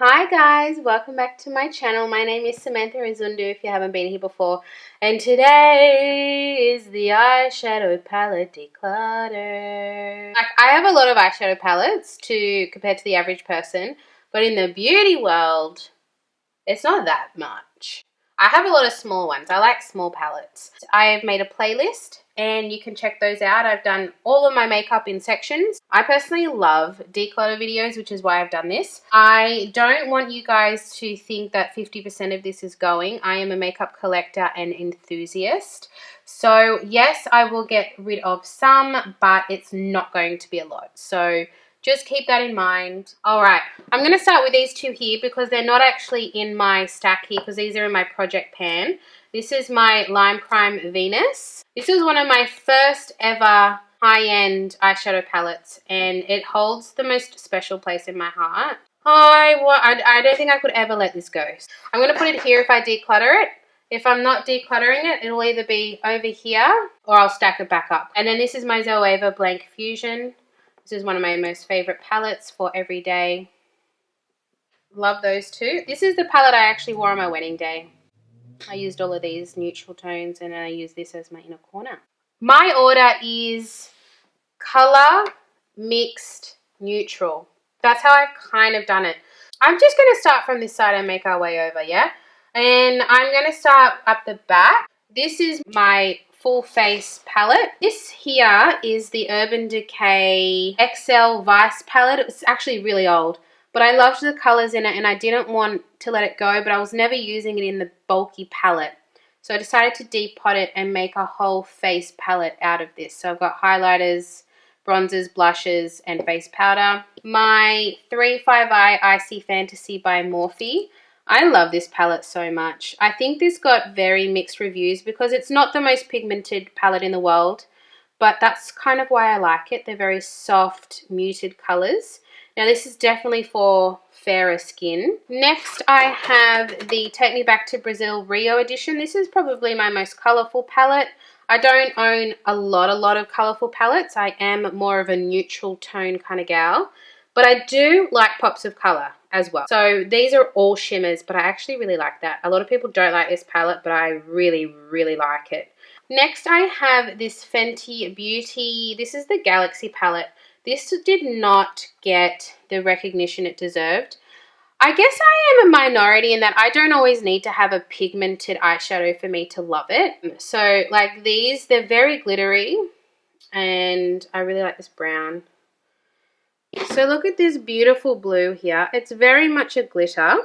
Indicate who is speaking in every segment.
Speaker 1: Hi guys, welcome back to my channel. My name is Samantha Izundu if you haven't been here before. And today is the eyeshadow palette declutter. Like, I have a lot of eyeshadow palettes compared to the average person, but in the beauty world, it's not that much. I have a lot of small ones. I like small palettes. I've made a playlist and you can check those out. I've done all of my makeup in sections. I personally love declutter videos, which is why I've done this. I don't want you guys to think that 50% of this is going. I am a makeup collector and enthusiast. So yes, I will get rid of some, but it's not going to be a lot. So just keep that in mind. All right, I'm going to start with these two here because they're not actually in my stack here because these are in my project pan. This is my Lime Crime Venus. This is one of my first ever high-end eyeshadow palettes and it holds the most special place in my heart. I don't think I could ever let this go. I'm going to put it here if I declutter it. If I'm not decluttering it, it'll either be over here or I'll stack it back up. And then this is my Zoeva Blank Fusion. This is one of my most favorite palettes for every day. Love those two. This is the palette I actually wore on my wedding day. I used all of these neutral tones and then I use this as my inner corner. My order is color, mixed, neutral. That's how I've kind of done it. I'm just going to start from this side and make our way over, yeah? And I'm going to start up the back. This is my full face palette. This here is the Urban Decay XL Vice palette. It was actually really old, but I loved the colors in it and I didn't want to let it go, but I was never using it in the bulky palette. So I decided to depot it and make a whole face palette out of this. So I've got highlighters, bronzers, blushes, and face powder. My 3-5i Icy Fantasy by Morphe. I love this palette so much. I think this got very mixed reviews because it's not the most pigmented palette in the world, but that's kind of why I like it. They're very soft, muted colors. Now this is definitely for fairer skin. Next I have the Take Me Back to Brazil Rio edition. This is probably my most colorful palette. I don't own a lot of colorful palettes. I am more of a neutral tone kind of gal, but I do like pops of color as well. So these are all shimmers, but I actually really like that. A lot of people don't like this palette, but I really like it. Next I have this Fenty Beauty. This is the Galaxy palette. This did not get the recognition it deserved. I guess I am a minority in that I don't always need to have a pigmented eyeshadow for me to love it. So like these, they're very glittery and I really like this brown. So look at this beautiful blue here. It's very much a glitter.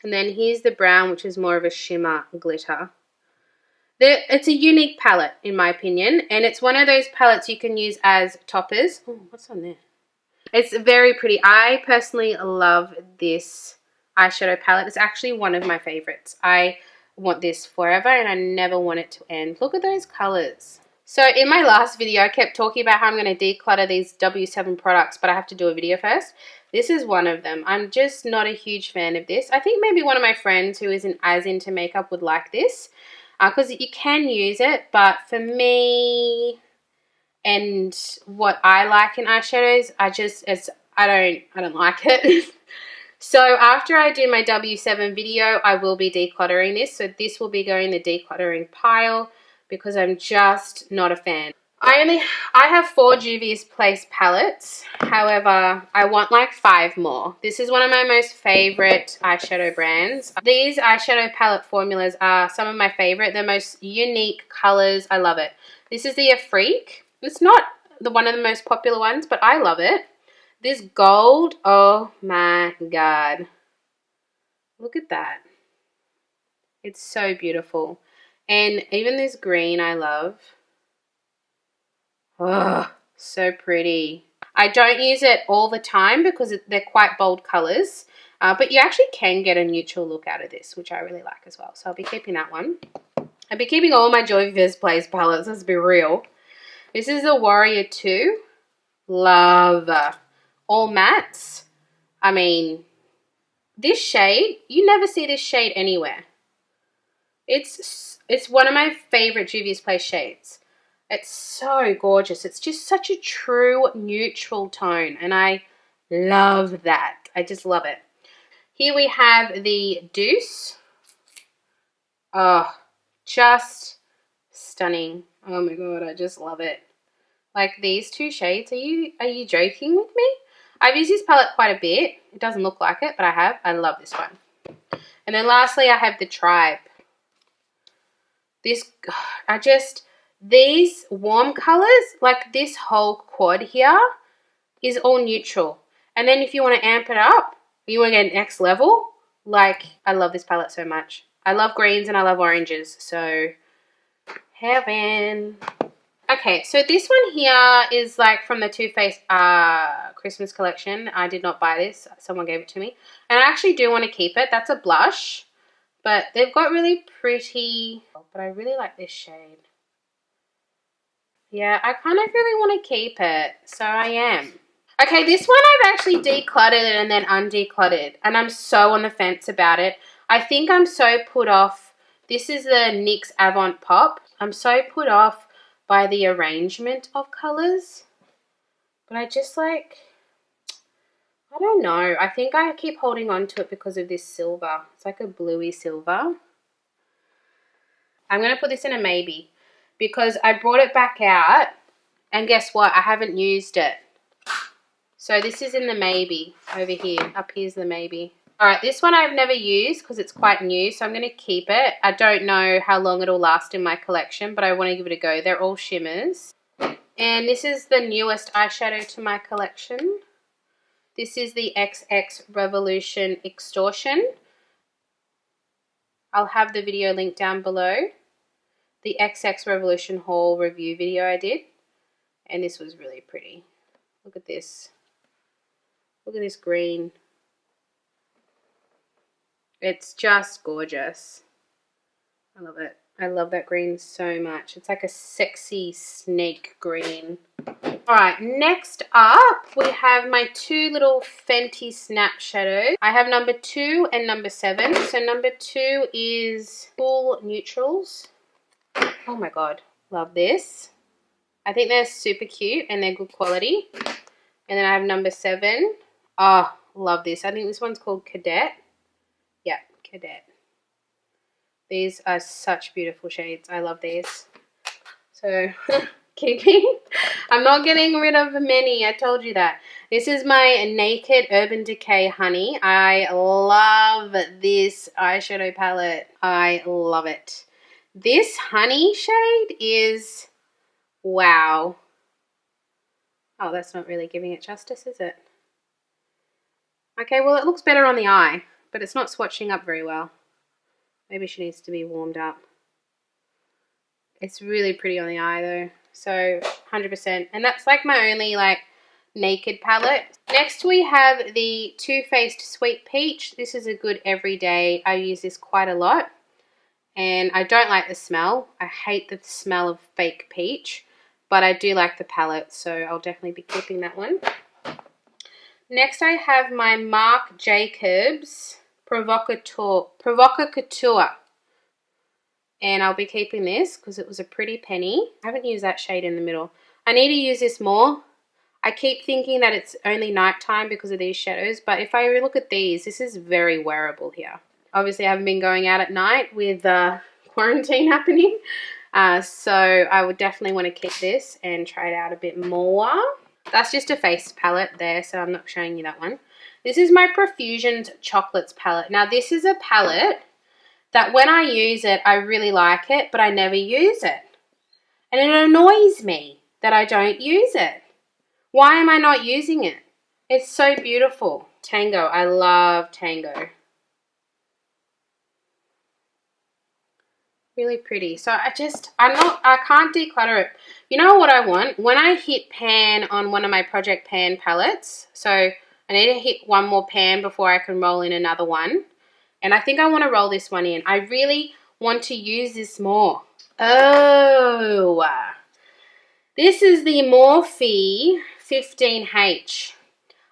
Speaker 1: And then here's the brown, which is more of a shimmer glitter. It's a unique palette, in my opinion. And it's one of those palettes you can use as toppers. Oh, what's on there? It's very pretty. I personally love this eyeshadow palette. It's actually one of my favorites. I want this forever and I never want it to end. Look at those colors. So in my last video, I kept talking about how I'm going to declutter these W7 products, but I have to do a video first. This is one of them. I'm just not a huge fan of this. I think maybe one of my friends who isn't as into makeup would like this because you can use it, but for me and what I like in eyeshadows, I don't like it. So after I do my W7 video, I will be decluttering this. So this will be going in the decluttering pile because I'm just not a fan. I have 4 Juvia's Place palettes. However, I want like 5 more. This is one of my most favorite eyeshadow brands. These eyeshadow palette formulas are some of my favorite. The most unique colors. I love it. This is the Afrique. It's not one of the most popular ones, but I love it. This gold, oh my god. Look at that. It's so beautiful. And even this green I love. Oh, so pretty. I don't use it all the time because they're quite bold colors. But you actually can get a neutral look out of this, which I really like as well. So I'll be keeping that one. I'll be keeping all my Juvia's Place palettes, let's be real. This is the Warrior 2. Love. All mattes. I mean, this shade, you never see this shade anywhere. It's one of my favorite Juvia's Place shades. It's so gorgeous. It's just such a true neutral tone and I Love that. I just love it. Here we have the Deuce. Oh, just stunning. Oh my god, I just love it. Like these two shades, are you joking with me? I've used this palette quite a bit. It doesn't look like it, but I have. I love this one. And then lastly, I have the Tribe. This, these warm colors, like this whole quad here is all neutral. And then if you want to amp it up, you want to get next level, like I love this palette so much. I love greens and I love oranges, so heaven. Okay, so this one here is like from the Too Faced Christmas collection. I did not buy this. Someone gave it to me. And I actually do want to keep it. That's a blush. But they've got really pretty... But I really like this shade. Yeah, I kind of really want to keep it. So I am. Okay, this one I've actually decluttered and then undecluttered. And I'm so on the fence about it. I think I'm so put off. This is the NYX Avant Pop. I'm so put off by the arrangement of colours. But I just like... I don't know. I think I keep holding on to it because of this silver. It's like a bluey silver. I'm going to put this in a maybe because I brought it back out and guess what? I haven't used it. So this is in the maybe over here. Up here's the maybe. Alright, this one I've never used because it's quite new, so I'm going to keep it. I don't know how long it'll last in my collection, but I want to give it a go. They're all shimmers. And this is the newest eyeshadow to my collection. This is the XX Revolution Extortion. I'll have the video linked down below. The XX Revolution haul review video I did. And this was really pretty. Look at this. Look at this green. It's just gorgeous. I love it. I love that green so much. It's like a sexy snake green. Alright, next up we have my two little Fenty Snap shadows. I have number 2 and number 7. So number 2 is Full Neutrals. Oh my god, love this. I think they're super cute and they're good quality. And then I have number 7. Oh, love this. I think this one's called Cadet. Yeah, Cadet. These are such beautiful shades. I love these. So, keeping. I'm not getting rid of many. I told you that. This is my Naked Urban Decay Honey. I love this eyeshadow palette. I love it. This honey shade is... wow. Oh, that's not really giving it justice, is it? Okay, well, it looks better on the eye, but it's not swatching up very well. Maybe she needs to be warmed up. It's really pretty on the eye though. So 100%. And that's like my only like naked palette. Next we have the Too Faced Sweet Peach. This is a good everyday. I use this quite a lot. And I don't like the smell. I hate the smell of fake peach. But I do like the palette. So I'll definitely be keeping that one. Next I have my Marc Jacobs Provocateur. And I'll be keeping this because it was a pretty penny. I haven't used that shade in the middle. I need to use this more. I keep thinking that it's only nighttime because of these shadows. But if I look at these, this is very wearable here. Obviously, I haven't been going out at night with quarantine happening. So I would definitely want to keep this and try it out a bit more. That's just a face palette there, so I'm not showing you that one. This is my Profusions Chocolates palette. Now, this is a palette that when I use it, I really like it, but I never use it. And it annoys me that I don't use it. Why am I not using it? It's so beautiful. Tango. I love Tango. Really pretty. So I can't declutter it. You know what I want? When I hit pan on one of my Project Pan palettes, so I need to hit one more pan before I can roll in another one. And I think I want to roll this one in. I really want to use this more. Oh, this is the Morphe 15H.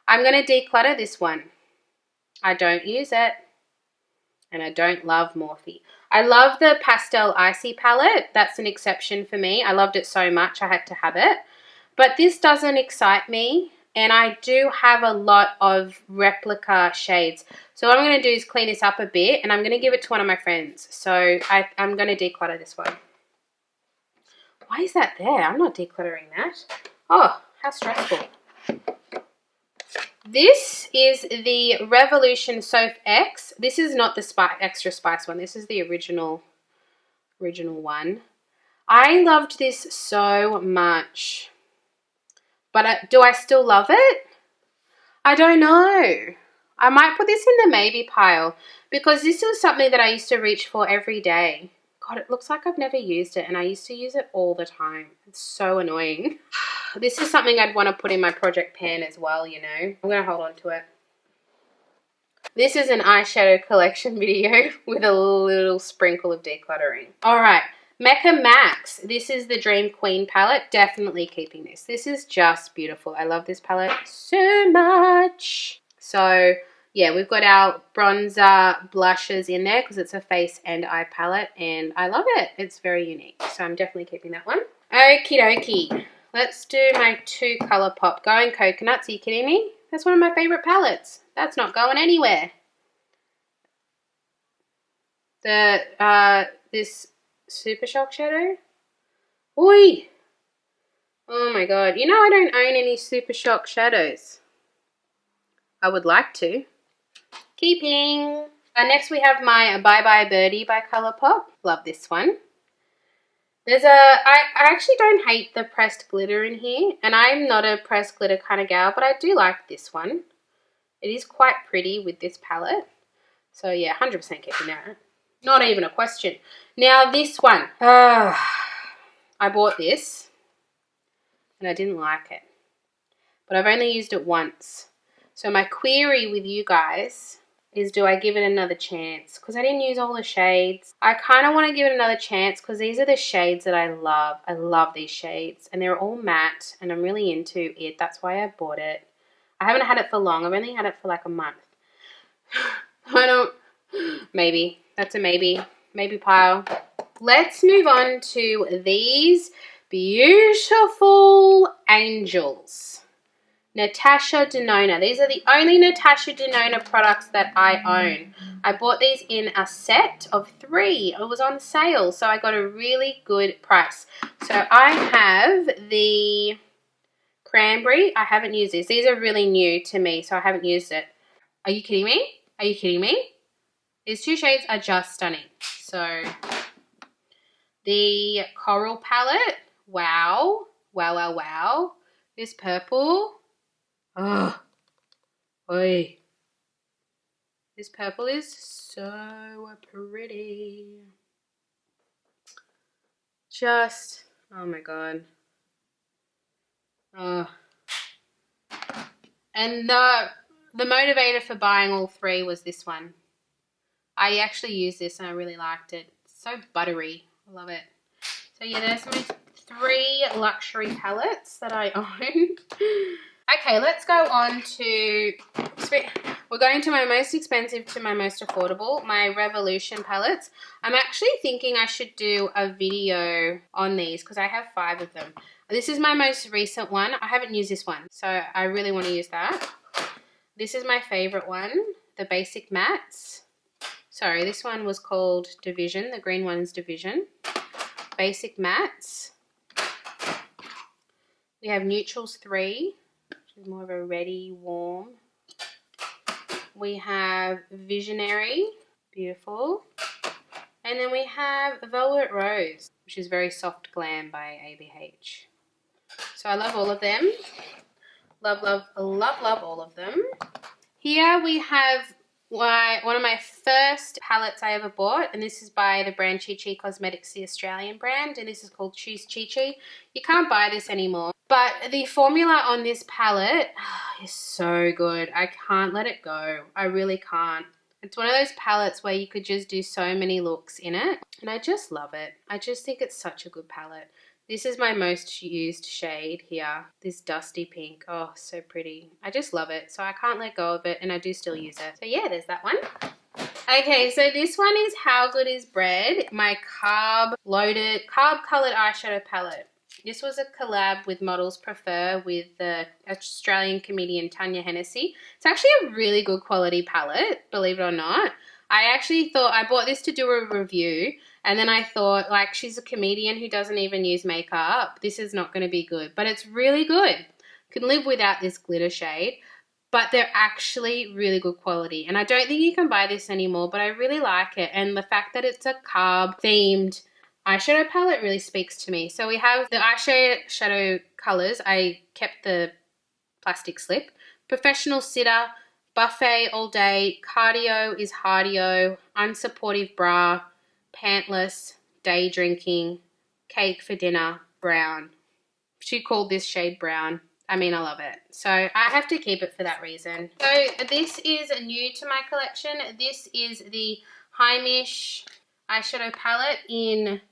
Speaker 1: I'm going to declutter this one. I don't use it. And I don't love Morphe. I love the Pastel Icy palette. That's an exception for me. I loved it so much I had to have it. But this doesn't excite me. and I do have a lot of replica shades. So what I'm going to do is clean this up a bit, and I'm going to give it to one of my friends. So I'm going to declutter this one. Why is that there? I'm not decluttering that. Oh, how stressful. This is the Revolution Soap X. This is not the extra spice one. This is the original one. I loved this so much. But do I still love it? I don't know. I might put this in the maybe pile because this was something that I used to reach for every day. God, it looks like I've never used it, and I used to use it all the time. It's so annoying. This is something I'd want to put in my project pan as well, you know. I'm going to hold on to it. This is an eyeshadow collection video with a little sprinkle of decluttering. All right, Mecca Max. This is the Dream Queen palette. Definitely keeping this. This is just beautiful. I love this palette so much. So yeah, we've got our bronzer blushes in there because it's a face and eye palette, and I love it. It's very unique. So I'm definitely keeping that one. Okie dokie. Let's do my 2 Color Pop. Going Coconuts. Are you kidding me? That's one of my favorite palettes. That's not going anywhere. This Super Shock shadow. Oi! Oh my god. You know I don't own any Super Shock shadows. I would like to. Keeping. Next we have my Bye Bye Birdie by Colourpop. Love this one. I actually don't hate the pressed glitter in here, and I'm not a pressed glitter kind of gal, but I do like this one. It is quite pretty with this palette. So yeah, 100% keeping that. Not even a question. Now this one. I bought this, and I didn't like it. But I've only used it once. So my query with you guys is, do I give it another chance? Because I didn't use all the shades. I kind of want to give it another chance because these are the shades that I love. I love these shades, and they're all matte, and I'm really into it. That's why I bought it. I haven't had it for long. I've only had it for like a month. Maybe. That's a maybe. Maybe pile. Let's move on to these beautiful angels. Natasha Denona. These are the only Natasha Denona products that I own. I bought these in a set of 3. It was on sale, so I got a really good price. So I have the Cranberry. I haven't used these. These are really new to me, so I haven't used it. Are you kidding me? Are you kidding me? These 2 shades are just stunning. So the Coral palette. Wow. Wow, wow, wow. This purple. Oh, oi. This purple is so pretty. Just, oh my god. Oh. And the motivator for buying all 3 was this one. I actually used this and I really liked it. It's so buttery. I love it. So yeah, there's my 3 luxury palettes that I own. Okay, let's go on to, we're going to my most expensive to my most affordable, my Revolution palettes. I'm actually thinking I should do a video on these because I have 5 of them. This is my most recent one. I haven't used this one, so I really want to use that. This is my favorite one, the Basic Mattes. Sorry, this one was called Division. The green one is Division. Basic Mattes. We have Neutrals 3. More of a reddy, warm. We have Visionary, beautiful. And then we have Velvet Rose, which is very soft glam by ABH. So I love all of them. Love, love, love, love all of them. Here we have one of my first palettes I ever bought, and this is by the brand Chi Chi Cosmetics, the Australian brand, and this is called Choose Chi Chi. You can't buy this anymore. But the formula on this palette is so good. I can't let it go. I really can't. It's one of those palettes where you could just do so many looks in it. And I just love it. I just think it's such a good palette. This is my most used shade here. This dusty pink. Oh, so pretty. I just love it. So I can't let go of it, and I do still use it. So yeah, there's that one. Okay, so this one is How Good Is Bread, my carb colored eyeshadow palette. This was a collab with Models Prefer with the Australian comedian Tanya Hennessy. It's actually a really good quality palette, believe it or not. I actually thought I bought this to do a review, and then I thought, like, she's a comedian who doesn't even use makeup. This is not going to be good, but it's really good. Can live without this glitter shade, but they're actually really good quality. And I don't think you can buy this anymore, but I really like it. And the fact that it's a carb themed eyeshadow palette really speaks to me. So we have the eyeshadow colors. I kept the plastic slip. Professional Sitter, Buffet All Day, Cardio is Hardio, Unsupportive Bra, Pantless, Day Drinking, Cake for Dinner, Brown. She called this shade brown. I mean, I love it. So I have to keep it for that reason. So this is new to my collection. This is the Heimish eyeshadow palette in,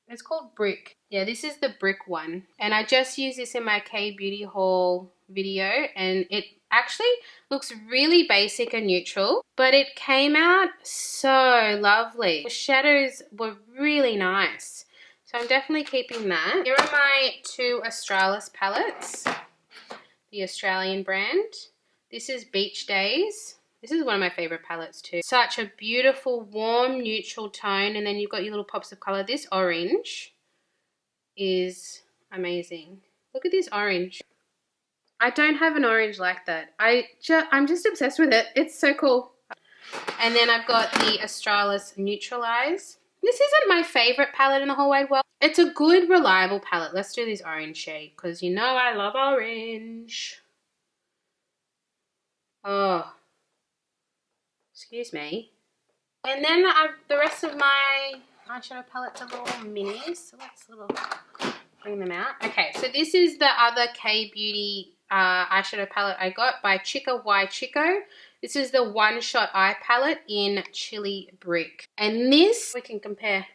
Speaker 1: it's called Brick. Yeah, this is the Brick one. And I just used this in my K-Beauty haul video, and it actually looks really basic and neutral, but it came out so lovely. The shadows were really nice. So I'm definitely keeping that. Here are my two Australis palettes. The Australian brand. This is Beach Days. This is one of my favorite palettes too. Such a beautiful, warm, neutral tone, and then you've got your little pops of color. This orange is amazing. Look at this orange. I don't have an orange like that. I'm just obsessed with it. It's so cool. And then I've got the Australis Neutralize. This isn't my favorite palette in the whole wide world. It's a good, reliable palette. Let's do this orange shade because you know I love orange. Oh, excuse me. And then the rest of my eyeshadow palettes are little minis. So let's bring them out. Okay, so this is the other K-Beauty eyeshadow palette I got by Chica Y Chico. This is the One Shot Eye palette in Chili Brick. And this, we can compare.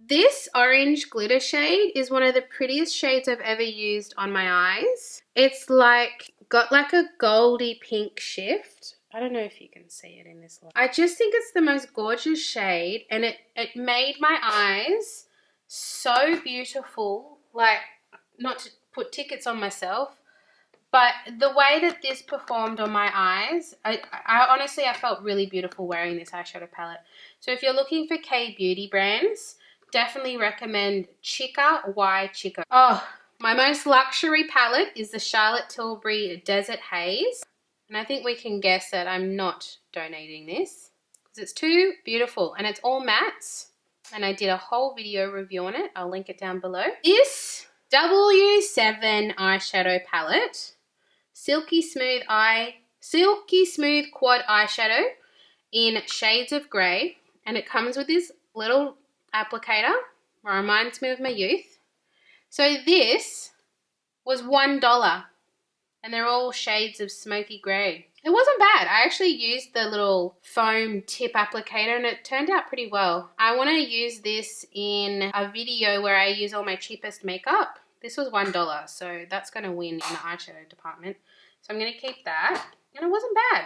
Speaker 1: This orange glitter shade is one of the prettiest shades I've ever used on my eyes. It's like, got like a goldy pink shift. I don't know if you can see it in this light. I just think it's the most gorgeous shade, and it made my eyes so beautiful. Like, not to put tickets on myself, but the way that this performed on my eyes, I honestly, I felt really beautiful wearing this eyeshadow palette. So if you're looking for K-Beauty brands, definitely recommend Chica Y Chico. Oh, my most luxury palette is the Charlotte Tilbury Desert Haze. And I think we can guess that I'm not donating this because it's too beautiful, and it's all mattes. And I did a whole video review on it. I'll link it down below. This W7 eyeshadow palette, Silky Smooth Quad Eyeshadow in shades of grey, and it comes with this little applicator. Reminds me of my youth. So this was $1, and they're all shades of smoky grey. It wasn't bad. I actually used the little foam tip applicator, and it turned out pretty well. I want to use this in a video where I use all my cheapest makeup. This was $1, so that's going to win in the eyeshadow department. So I'm going to keep that, and it wasn't bad.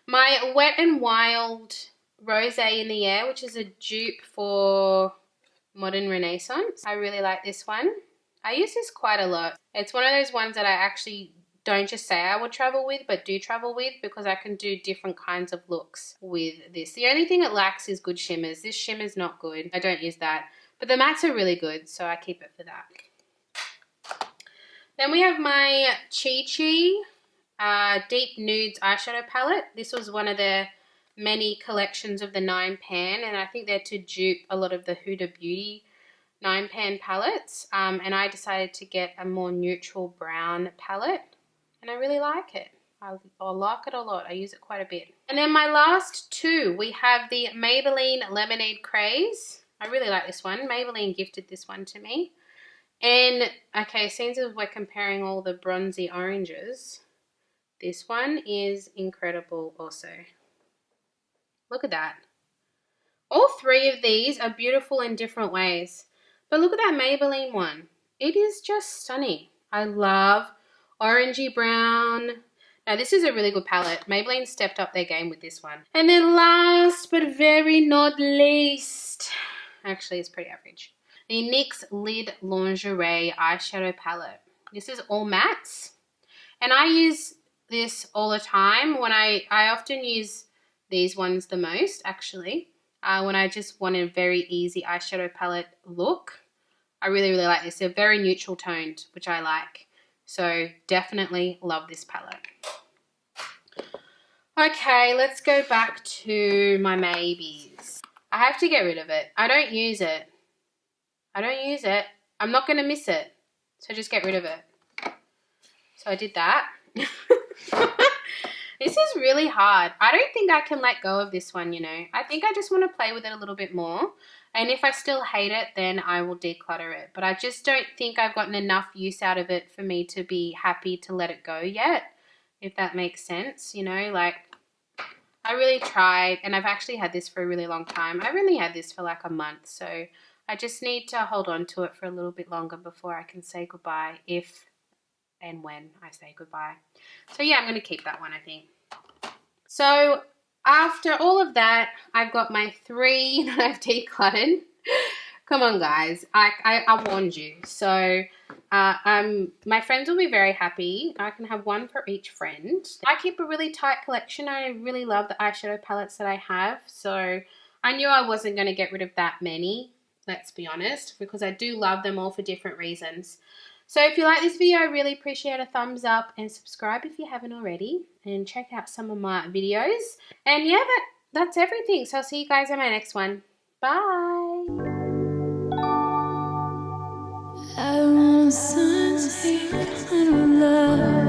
Speaker 1: My Wet n Wild Rosé in the Air, which is a dupe for Modern Renaissance. I really like this one. I use this quite a lot. It's one of those ones that I actually don't just say I would travel with, but do travel with, because I can do different kinds of looks with this. The only thing it lacks is good shimmers. This shimmer's not good. I don't use that. But the mattes are really good, so I keep it for that. Then we have my Chi Chi Deep Nudes eyeshadow palette. This was one of the many collections of the 9-pan, and I think they're to dupe a lot of the Huda Beauty 9-pan palettes. And I decided to get a more neutral brown palette, and I really like it. I like it a lot. I use it quite a bit. And then my last two, we have the Maybelline Lemonade Craze. I really like this one. Maybelline gifted this one to me. And, okay, since we're comparing all the bronzy oranges, this one is incredible also. Look at that. All three of these are beautiful in different ways. But look at that Maybelline one. It is just stunning. I love orangey brown. Now, this is a really good palette. Maybelline stepped up their game with this one. And then last but very not least, actually it's pretty average, the NYX Lid Lingerie Eyeshadow Palette. This is all mattes. And I use this all the time. When I often use these ones the most, actually. When I just want a very easy eyeshadow palette look. I really, really like this. They're very neutral toned, which I like. So definitely love this palette. Okay, let's go back to my maybes. I have to get rid of it. I don't use it. I don't use it. I'm not going to miss it. So just get rid of it. So I did that. This is really hard. I don't think I can let go of this one, you know. I think I just want to play with it a little bit more. And if I still hate it, then I will declutter it. But I just don't think I've gotten enough use out of it for me to be happy to let it go yet, if that makes sense, you know. Like, I really tried, and I've actually had this for a really long time. I've only had this for like a month, so I just need to hold on to it for a little bit longer before I can say goodbye, if and when I say goodbye. So yeah, I'm going to keep that one, I think. So after all of that, I've got my 3 that I've decluttered. Come on, guys. I warned you. So my friends will be very happy. I can have one for each friend. I keep a really tight collection. I really love the eyeshadow palettes that I have. So I knew I wasn't going to get rid of that many, let's be honest, because I do love them all for different reasons. So if you like this video, I really appreciate a thumbs up, and subscribe if you haven't already, and check out some of my videos. And yeah, that's everything. So I'll see you guys in my next one. Bye. I want sunset and love.